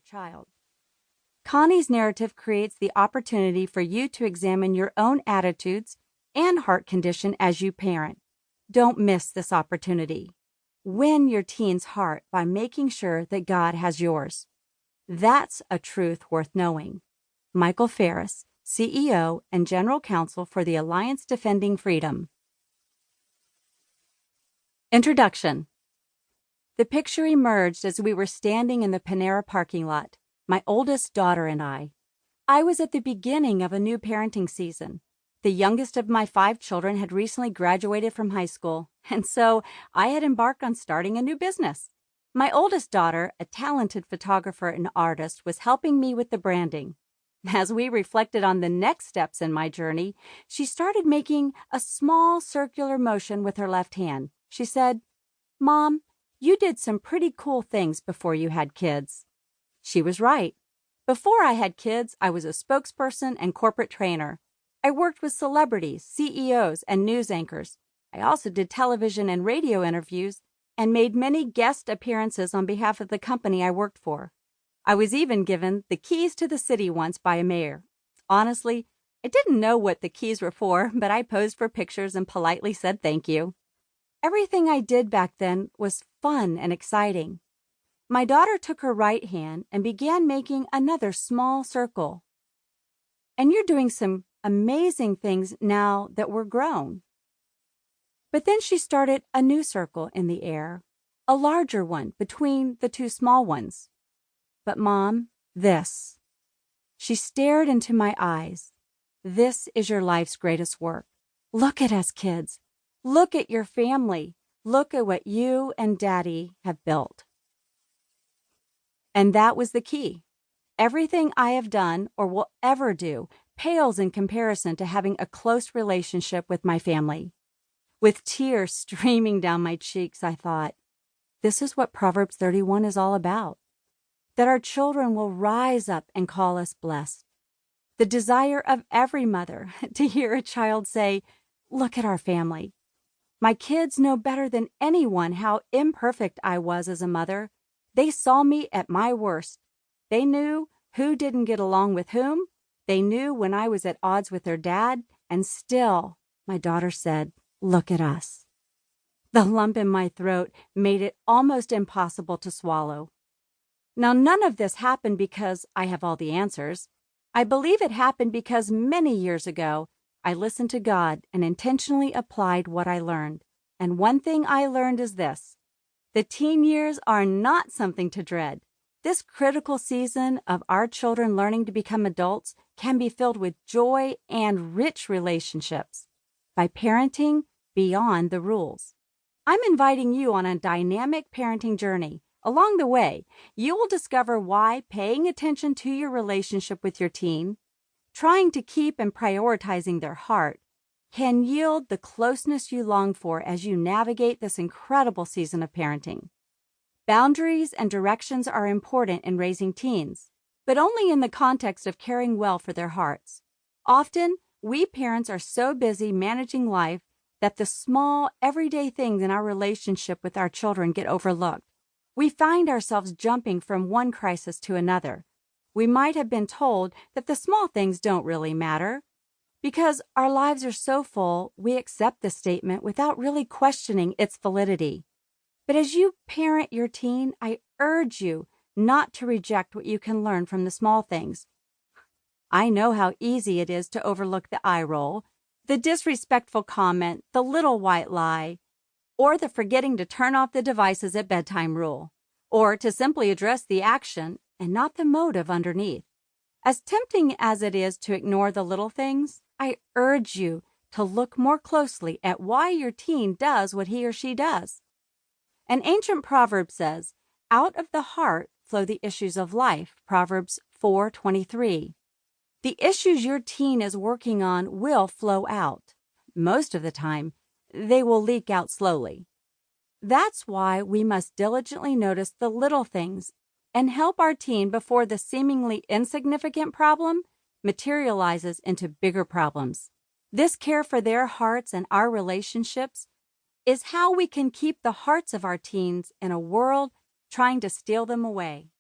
child. Connie's narrative creates the opportunity for you to examine your own attitudes and heart condition as you parent. Don't miss this opportunity. Win your teen's heart by making sure that God has yours. That's a truth worth knowing. Michael Ferris, CEO and General Counsel for the Alliance Defending Freedom. Introduction. The picture emerged as we were standing in the Panera parking lot, my oldest daughter and I. I was at the beginning of a new parenting season. The youngest of my 5 children had recently graduated from high school, and so I had embarked on starting a new business. My oldest daughter, a talented photographer and artist, was helping me with the branding. As we reflected on the next steps in my journey, she started making a small circular motion with her left hand. She said, "Mom, you did some pretty cool things before you had kids." She was right. Before I had kids, I was a spokesperson and corporate trainer. I worked with celebrities, CEOs, and news anchors. I also did television and radio interviews and made many guest appearances on behalf of the company I worked for. I was even given the keys to the city once by a mayor. Honestly, I didn't know what the keys were for, but I posed for pictures and politely said thank you. Everything I did back then was fun and exciting. My daughter took her right hand and began making another small circle. "And you're doing some amazing things now that we're grown." But then she started a new circle in the air, a larger one between the 2 small ones. "But Mom, this." She stared into my eyes. "This is your life's greatest work. Look at us, kids. Look at your family. Look at what you and Daddy have built." And that was the key. Everything I have done or will ever do pales in comparison to having a close relationship with my family. With tears streaming down my cheeks, I thought, this is what Proverbs 31 is all about. That our children will rise up and call us blessed. The desire of every mother to hear a child say, "Look at our family." My kids know better than anyone how imperfect I was as a mother. They saw me at my worst. They knew who didn't get along with whom. They knew when I was at odds with their dad. And still, my daughter said, "Look at us." The lump in my throat made it almost impossible to swallow. Now, none of this happened because I have all the answers. I believe it happened because many years ago, I listened to God and intentionally applied what I learned. And one thing I learned is this: the teen years are not something to dread. This critical season of our children learning to become adults can be filled with joy and rich relationships by parenting beyond the rules. I'm inviting you on a dynamic parenting journey. Along the way, you will discover why paying attention to your relationship with your teen, trying to keep and prioritizing their heart, can yield the closeness you long for as you navigate this incredible season of parenting. Boundaries and directions are important in raising teens, but only in the context of caring well for their hearts. Often, we parents are so busy managing life that the small, everyday things in our relationship with our children get overlooked. We find ourselves jumping from one crisis to another. We might have been told that the small things don't really matter. Because our lives are so full, we accept the statement without really questioning its validity. But as you parent your teen, I urge you not to reject what you can learn from the small things. I know how easy it is to overlook the eye roll, the disrespectful comment, the little white lie, or the forgetting to turn off the devices at bedtime rule, or to simply address the action and not the motive underneath. As tempting as it is to ignore the little things, I urge you to look more closely at why your teen does what he or she does. An ancient proverb says, "Out of the heart flow the issues of life," Proverbs 4:23. The issues your teen is working on will flow out. Most of the time, they will leak out slowly. That's why we must diligently notice the little things and help our teen before the seemingly insignificant problem materializes into bigger problems. This care for their hearts and our relationships is how we can keep the hearts of our teens in a world trying to steal them away.